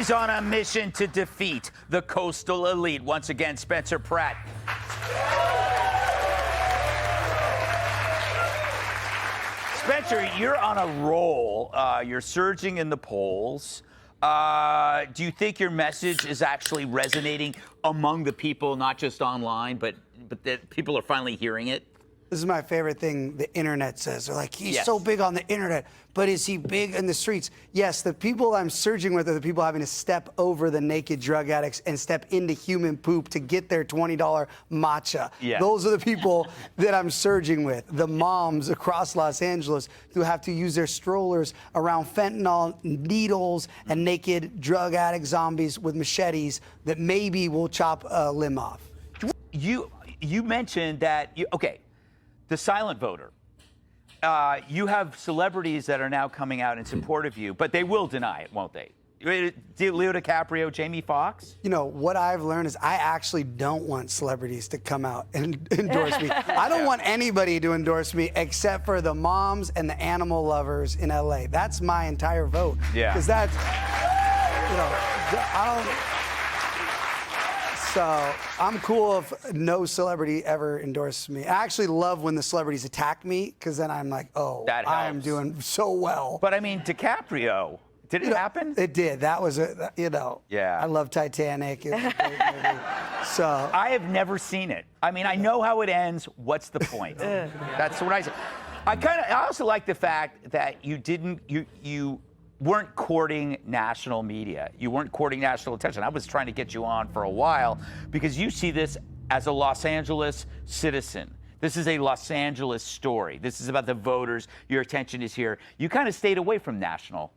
He's on a mission to defeat the coastal elite. Once again, Spencer Pratt. Spencer, you're on a roll. You're surging in the polls. Do you think your message is actually resonating among the people, not just online, but that people are finally hearing it? This is my favorite thing the internet says. They're like, he's Yes. so big on the internet, but is he big in the streets? Yes, the people I'm surging with are the people having to step over the naked drug addicts and step into human poop to get their $20 matcha. Yeah. Those are the people that I'm surging with. The moms across Los Angeles who have to use their strollers around fentanyl, needles, and naked drug addict zombies with machetes that maybe will chop a limb off. You mentioned that, the silent voter. You have celebrities that are now coming out in support of you, but they will deny it, won't they? Leo DiCaprio, Jamie Foxx? You know, what I've learned is I actually don't want celebrities to come out and endorse me. I don't want anybody to endorse me except for the moms and the animal lovers in LA. That's my entire vote. Yeah. Because that's, I don't... So I'm cool if no celebrity ever endorses me. I actually love when the celebrities attack me because then I'm like, oh, I am doing so well. But I mean, DiCaprio, did it happen? It did. That was Yeah. I love Titanic. It was a great movie. So I have never seen it. I mean, I know how it ends. What's the point? That's what I say. I also like the fact that you weren't courting national media. You weren't courting national attention. I was trying to get you on for a while because you see this as a Los Angeles citizen. This is a Los Angeles story. This is about the voters. Your attention is here. You kind of stayed away from national.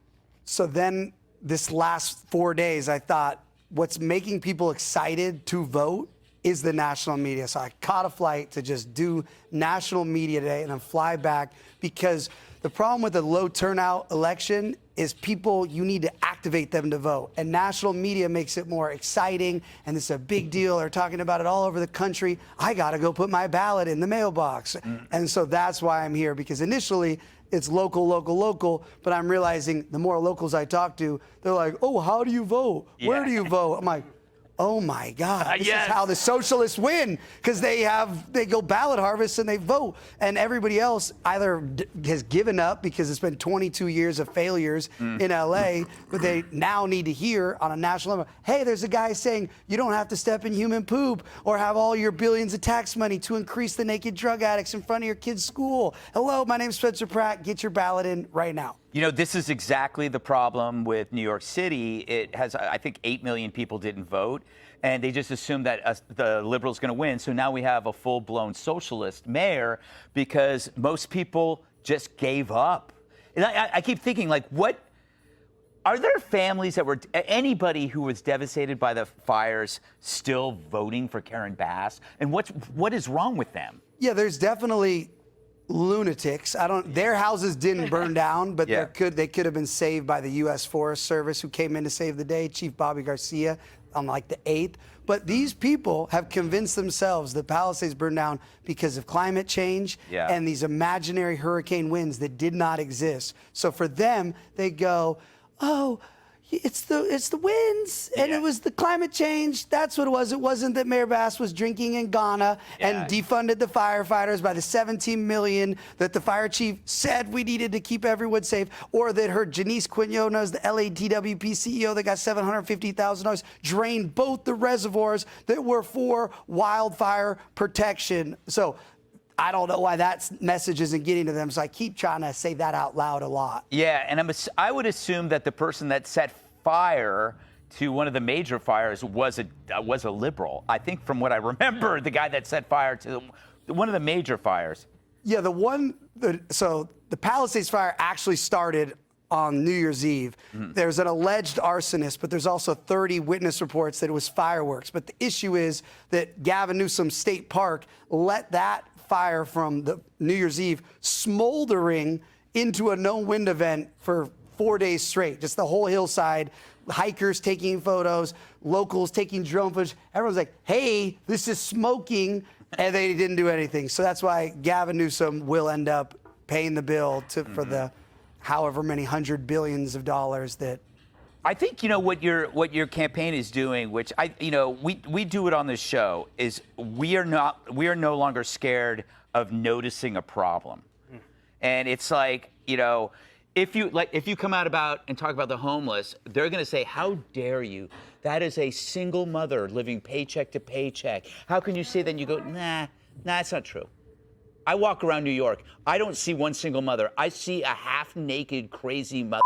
So then this last 4 days, I thought what's making people excited to vote is the national media. So I caught a flight to just do national media today and then fly back because the problem with a low turnout election is you need to activate them to vote. And national media makes it more exciting, and it's a big deal. They're talking about it all over the country. I got to go put my ballot in the mailbox. And so that's why I'm here, because initially it's local, local, local, but I'm realizing the more locals I talk to, they're like, oh, how do you vote? Yeah. Where do you vote? I'm like, oh my God, this is how the socialists win, because they go ballot harvest and they vote. And everybody else either has given up because it's been 22 years of failures in LA, but they now need to hear on a national level, hey, there's a guy saying you don't have to step in human poop or have all your billions of tax money to increase the naked drug addicts in front of your kid's school. Hello, my name's Spencer Pratt. Get your ballot in right now. You know, this is exactly the problem with New York City. It has, I think, 8 million people didn't vote, and they just assumed that the liberals going to win. So now we have a full-blown socialist mayor because most people just gave up. And I keep thinking, like, what are there families that were anybody who was devastated by the fires still voting for Karen Bass? And what is wrong with them? Yeah, there's definitely lunatics. Their houses didn't burn down, but they could have been saved by the U.S. Forest Service, who came in to save the day, Chief Bobby Garcia, on like the 8th. But these people have convinced themselves that Palisades burned down because of climate change and these imaginary hurricane winds that did not exist. So for them, they go, oh, it's the winds, and it was the climate change. That's what it was. It wasn't that Mayor Bass was drinking in Ghana and defunded the firefighters by the $17 million that the fire chief said we needed to keep everyone safe, or that her Janice Quinones, the LADWP CEO that got $750,000, drained both the reservoirs that were for wildfire protection. So I don't know why that message isn't getting to them, so I keep trying to say that out loud a lot. Yeah, and I would assume that the person that set fire to one of the major fires was a liberal. I think from what I remember, the guy that set fire to one of the major fires. Yeah, so the Palisades fire actually started on New Year's Eve. There's an alleged arsonist, but there's also 30 witness reports that it was fireworks. But the issue is that Gavin Newsom State Park let that fire from the New Year's Eve smoldering into a no-wind event for 4 days straight. Just the whole hillside, hikers taking photos, locals taking drone footage. Everyone's like, hey, this is smoking, and they didn't do anything. So that's why Gavin Newsom will end up paying the bill for the however many hundred billions of dollars that I think what your campaign is doing, which we do it on this show, is we are no longer scared of noticing a problem. And it's like, if you come out about and talk about the homeless, they're going to say, how dare you? That is a single mother living paycheck to paycheck. How can you say that? And you go, nah, it's not true. I walk around New York. I don't see one single mother. I see a half-naked, crazy mother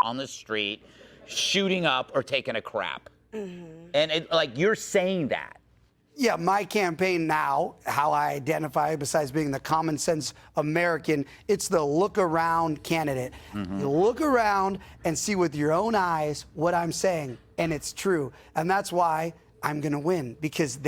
on the street shooting up or taking a crap. And you're saying that. Yeah, my campaign now, how I identify, besides being the common sense American, it's the look around candidate. You look around and see with your own eyes what I'm saying, and it's true. And that's why I'm going to win, because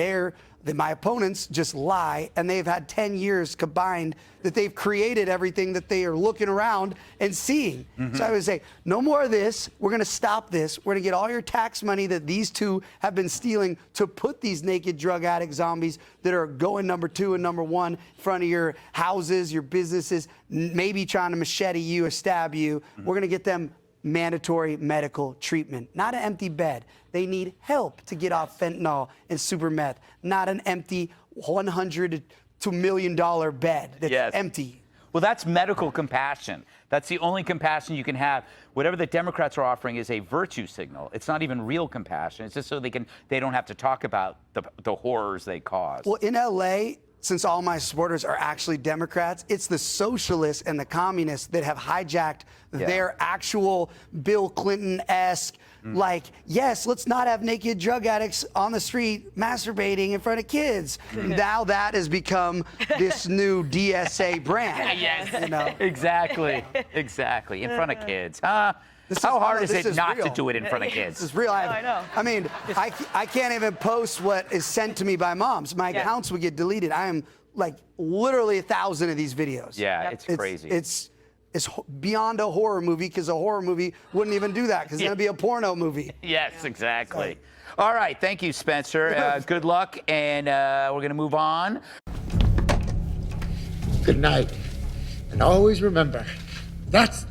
my opponents just lie, and they've had 10 years combined that they've created everything that they are looking around and seeing. So I would say, no more of this. We're going to stop this. We're going to get all your tax money that these two have been stealing to put these naked drug addict zombies that are going number 2 and number 1 in front of your houses, your businesses, maybe trying to machete you or stab you. We're going to get them mandatory medical treatment, not an empty bed. They need help to get off fentanyl and super meth, not an empty $100 to $1 million bed that's empty. Well, that's medical compassion. That's the only compassion you can have. Whatever the Democrats are offering is a virtue signal. It's not even real compassion. It's just so they don't have to talk about the horrors they cause. Well, in LA, since all my supporters are actually Democrats, it's the socialists and the communists that have hijacked their actual Bill Clinton-esque, yes, let's not have naked drug addicts on the street masturbating in front of kids. Now that has become this new DSA brand. Exactly. In front of kids. How hard is it not to do it in front of kids? This is real. I know. I mean, I can't even post what is sent to me by moms. My accounts would get deleted. I am literally 1,000 of these videos. Yeah, it's crazy. It's beyond a horror movie, because a horror movie wouldn't even do that, because it's going to be a porno movie. Yes, exactly. All right. Thank you, Spencer. Good luck. And we're going to move on. Good night. And always remember, that's...